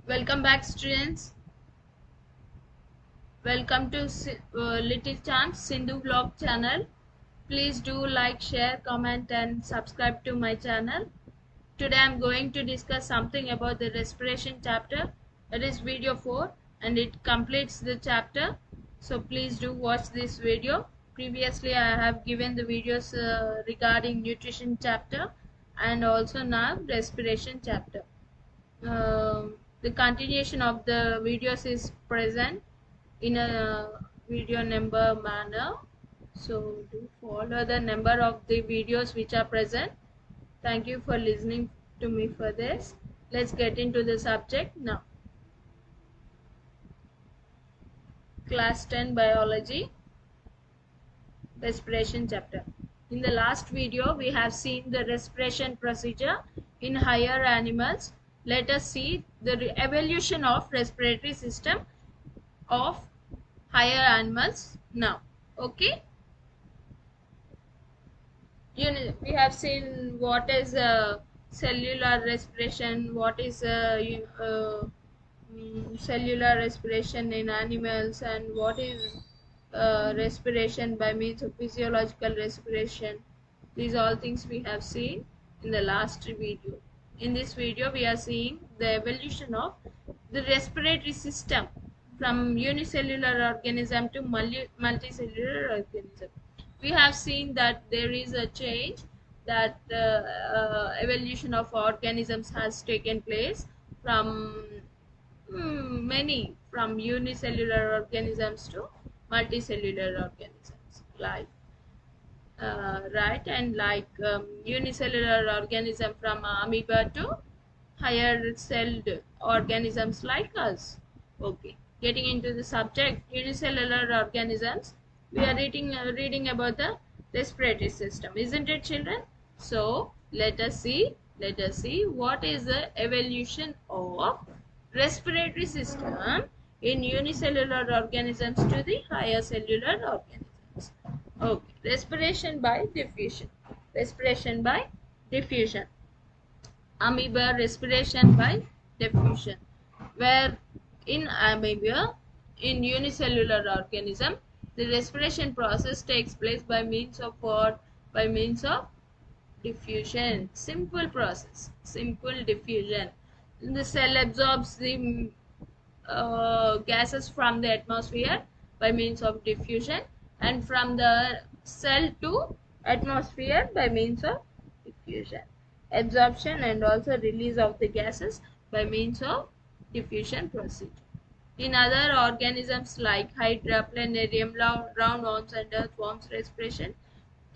Welcome back, students. Welcome to Little Champs Sindhu Vlog channel. Please do like, share, comment, and subscribe to my channel. Today I'm going to discuss something about the respiration chapter. It is video 4 and it completes the chapter. So please do watch this video. Previously I have given the videos regarding nutrition chapter and also now respiration chapter. The continuation of the videos is present in a video number manner, so do follow the number of the videos which are present. Thank you for listening to me for this. Let's get into the subject now. Class 10 biology, respiration chapter. In the last video we have seen the respiration procedure in higher animals. Let us see the evolution of respiratory system of higher animals now. Okay, we have seen what is cellular respiration, what is cellular respiration in animals, and what is respiration by means of physiological respiration. These all things we have seen in the last video. In this video we are seeing the evolution of the respiratory system from unicellular organism to multicellular organism. We have seen that there is a change, that evolution of organisms has taken place from from unicellular organisms to multicellular organisms, like right, and like unicellular organism from amoeba to higher celled organisms like us. Okay, getting into the subject, unicellular organisms, we are reading about the respiratory system, isn't it, children? So let us see what is the evolution of respiratory system in unicellular organisms to the higher cellular organisms. Okay, respiration by diffusion. Respiration by diffusion. Amoeba respiration by diffusion, where in amoeba, in unicellular organism, the respiration process takes place by means of what? By means of diffusion. Simple process, simple diffusion. The cell absorbs the gases from the atmosphere by means of diffusion, and from the cell to atmosphere by means of diffusion. Absorption and also release of the gases by means of diffusion procedure. In other organisms like Hydra, Planarium, roundworms and earthworms, respiration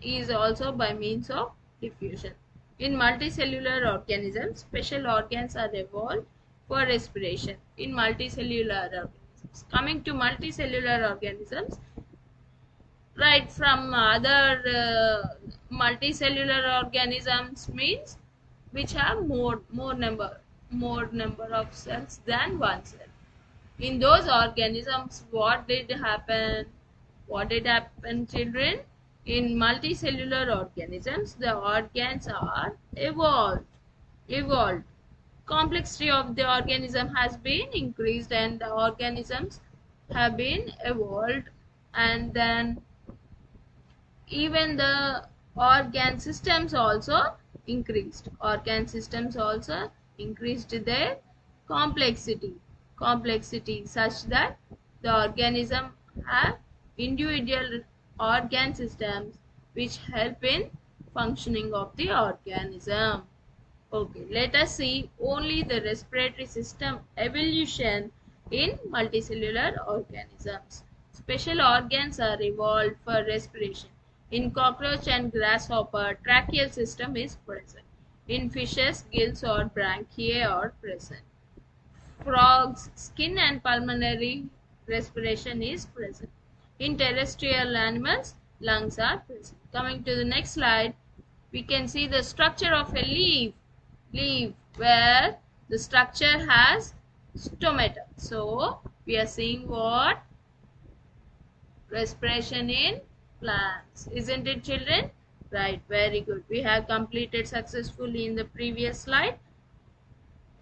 is also by means of diffusion. In multicellular organisms, special organs are evolved for respiration. In multicellular organisms, coming to multicellular organisms, right, from other multicellular organisms means which have more number of cells than one cell. In those organisms, what did happen? What did happen, children? In multicellular organisms, the organs are evolved. Complexity of the organism has been increased and the organisms have been evolved, and then even the organ systems also increased. Organ systems also increased their complexity such that the organism have individual organ systems which help in functioning of the organism. Okay, let us see only the respiratory system evolution in multicellular organisms. Special organs are evolved for respiration. In cockroach and grasshopper, tracheal system is present. In fishes, gills or branchiae are present. Frogs, skin and pulmonary respiration is present. In terrestrial animals, lungs are present. Coming to the next slide, we can see the structure of a leaf where the structure has stomata. So we are seeing what? Respiration in plants, isn't it, children? Right, very good. We have completed successfully in the previous slide.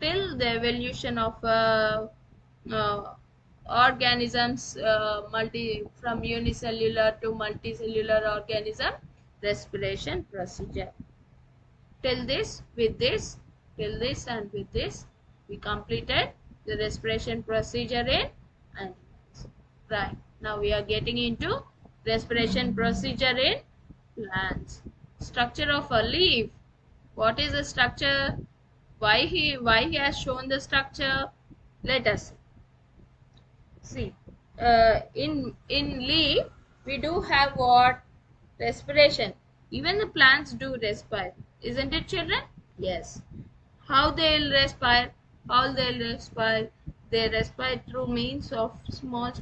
till the evolution of uh, organisms from unicellular to multicellular organism respiration procedure. Till this, with this, till this and with this, we completed the respiration procedure in animals. Right. Now we are getting into respiration procedure in plants. Structure of a leaf. What is the structure? Why he has shown the structure? Let us see. In leaf we do have what? Respiration. Even the plants do respire, isn't it, children? Yes. How they'll respire? How they'll respire? They respire through means of small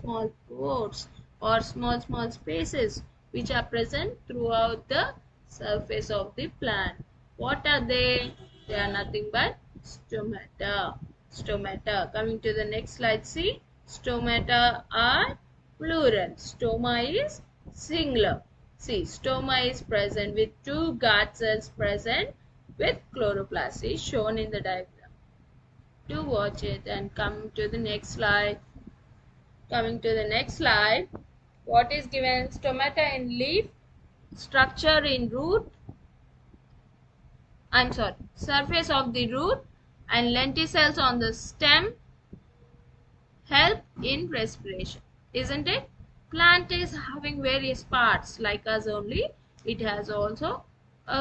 pores or small spaces which are present throughout the surface of the plant. What are they? They are nothing but stomata. Stomata. Coming to the next slide, see. Stomata are plural. Stoma is singular. See, stoma is present with two guard cells present with chloroplast is shown in the diagram. Do watch it and come to the next slide. Coming to the next slide, what is given? Stomata in leaf, structure in root, surface of the root, and lenticels on the stem help in respiration, isn't it? Plant is having various parts like us only. It has also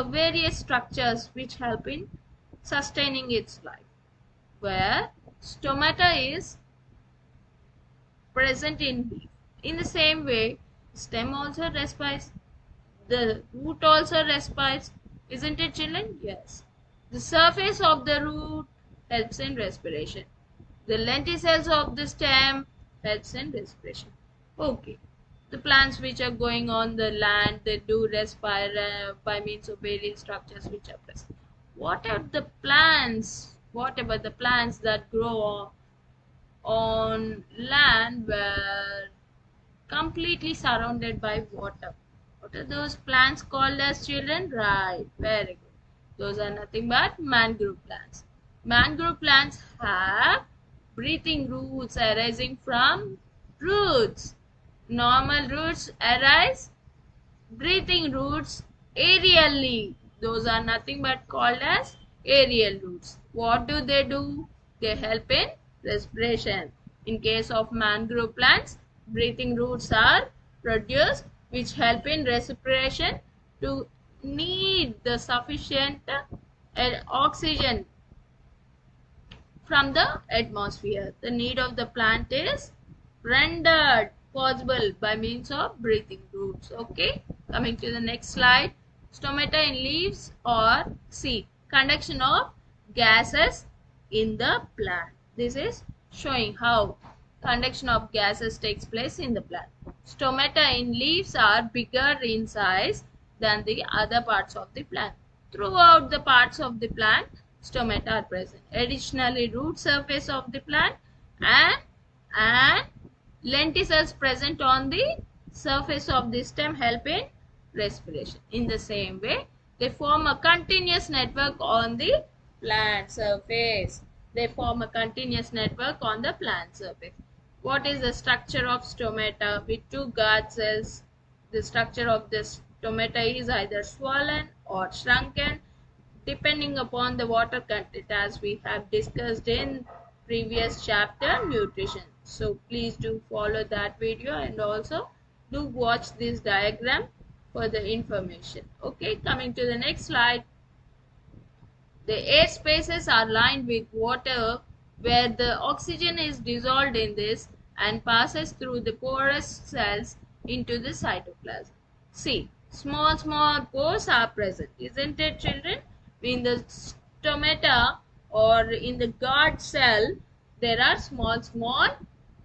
various structures which help in sustaining its life, where stomata is present in leaf. In the same way, stem also respires, the root also respires, isn't it, children? Yes. The surface of the root helps in respiration. The lenticels of the stem helps in respiration. Okay. The plants which are going on the land, they do respire by means of various structures which are present. What are the plants? What about the plants that grow on land where completely surrounded by water? What are those plants called as, children? Right, very good. Those are nothing but mangrove plants. Mangrove plants have breathing roots arising from roots. Normal roots arise, breathing roots aerially. Those are nothing but called as aerial roots. What do? They help in respiration. In case of mangrove plants, breathing roots are produced which help in respiration to need the sufficient oxygen from the atmosphere. The need of the plant is rendered possible by means of breathing roots. Okay, coming to the next slide. Stomata in leaves or see conduction of gases in the plant. This is showing how conduction of gases takes place in the plant. Stomata in leaves are bigger in size than the other parts of the plant. Throughout the parts of the plant, stomata are present. Additionally, root surface of the plant and lenticels present on the surface of the stem help in respiration. In the same way, they form a continuous network on the plant surface. They form a continuous network on the plant surface. What is the structure of stomata? With two guard cells, the structure of this stomata is either swollen or shrunken depending upon the water content, as we have discussed in previous chapter, nutrition. So please do follow that video and also do watch this diagram for the information. Okay, coming to the next slide. The air spaces are lined with water where the oxygen is dissolved in this and passes through the porous cells into the cytoplasm. See, small pores are present, isn't it, children? In the stomata or in the guard cell, there are small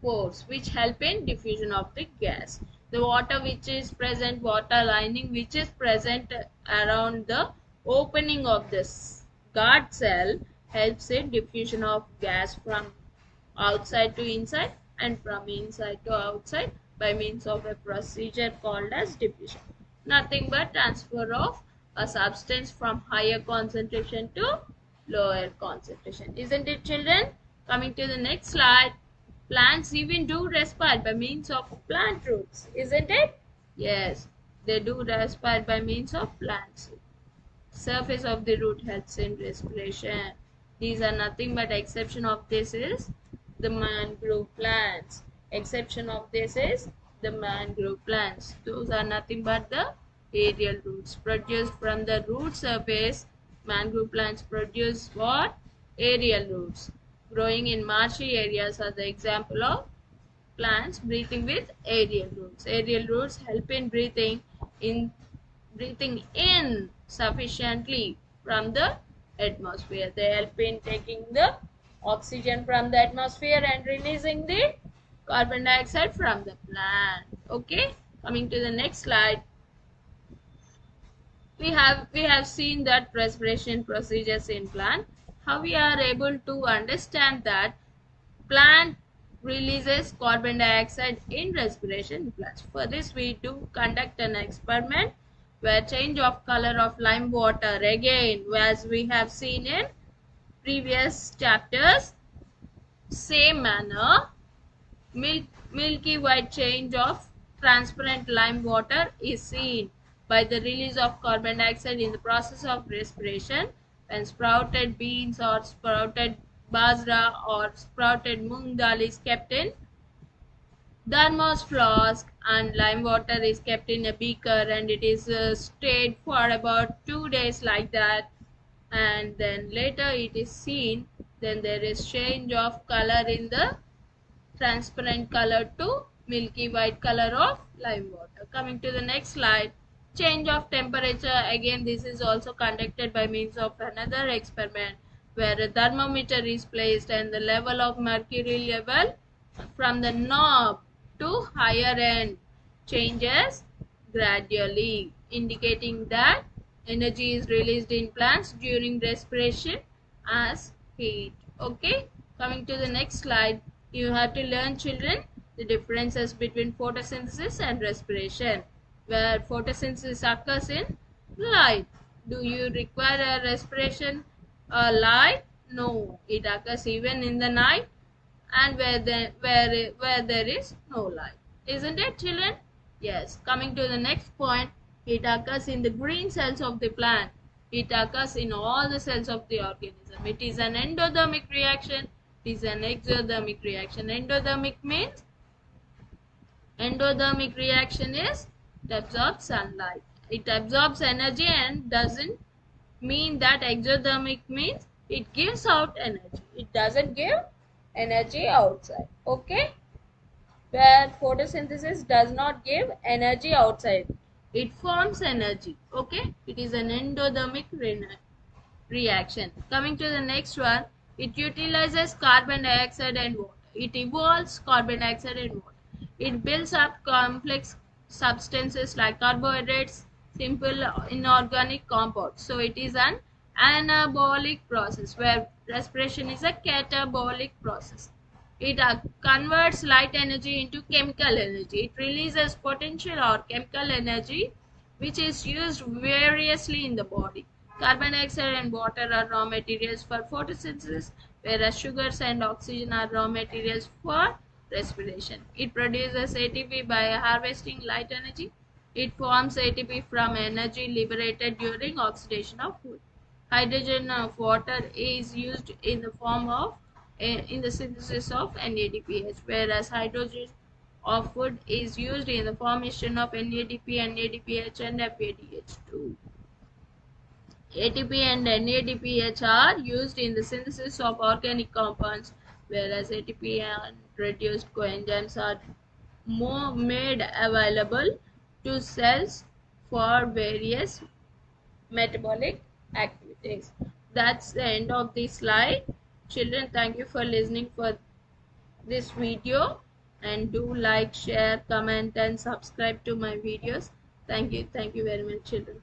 pores which help in diffusion of the gas. The water which is present, water lining which is present around the opening of this guard cell helps in diffusion of gas from outside to inside and from inside to outside by means of a procedure called as diffusion. Nothing but transfer of a substance from higher concentration to lower concentration. Isn't it, children? Coming to the next slide. Plants even do respire by means of plant roots. Isn't it? Yes, they do respire by means of plants. Surface of the root helps in respiration. These are nothing but exception of this is the mangrove plants. Exception of this is the mangrove plants. Those are nothing but the aerial roots produced from the root surface. Mangrove plants produce what? Aerial roots. Growing in marshy areas are the example of plants breathing with aerial roots. Aerial roots help in breathing in sufficiently from the atmosphere. They help in taking the oxygen from the atmosphere and releasing the carbon dioxide from the plant. Okay, coming to the next slide. We have seen that respiration procedures in plant. How we are able to understand that plant releases carbon dioxide in respiration plants. For this, we do conduct an experiment where change of color of lime water, again as we have seen in previous chapters, same manner, milky white change of transparent lime water is seen by the release of carbon dioxide in the process of respiration. When sprouted beans or sprouted bajra or sprouted moong dal is kept in thermos flask and lime water is kept in a beaker and it is stayed for about 2 days like that, and then later it is seen, then there is change of color in the transparent color to milky white color of lime water. Coming to the next slide, change of temperature. Again, this is also conducted by means of another experiment where a thermometer is placed and the level of mercury level from the knob to higher end changes gradually, indicating that energy is released in plants during respiration as heat. Okay, coming to the next slide, you have to learn, children, the differences between photosynthesis and respiration. Where photosynthesis occurs in light. Do you require a respiration light? No, it occurs even in the night and where there is no light. Isn't it, children? Yes. Coming to the next point, it occurs in the green cells of the plant. It occurs in all the cells of the organism. It is an endothermic reaction. It is an exothermic reaction. Endothermic reaction is it absorbs sunlight. It absorbs energy and doesn't mean that exothermic means it gives out energy. It doesn't give energy outside. Okay, where photosynthesis does not give energy outside, it forms energy. Okay, it is an endothermic reaction. Coming to the next one, it utilizes carbon dioxide and water. It evolves carbon dioxide and water. It builds up complex substances like carbohydrates, simple inorganic compounds. So it is an anabolic process where respiration is a catabolic process. It converts light energy into chemical energy. It releases potential or chemical energy which is used variously in the body. Carbon dioxide and water are raw materials for photosynthesis, whereas sugars and oxygen are raw materials for respiration. It produces ATP by harvesting light energy. It forms ATP from energy liberated during oxidation of food. Hydrogen of water is used in the form of in the synthesis of NADPH, whereas hydrogen of food is used in the formation of NADP, NADPH and FADH2. ATP and NADPH are used in the synthesis of organic compounds, whereas ATP and reduced coenzymes are more made available to cells for various metabolic activities. That's the end of the slide. Children, thank you for listening for this video, and do like, share, comment and subscribe to my videos. Thank you very much, children.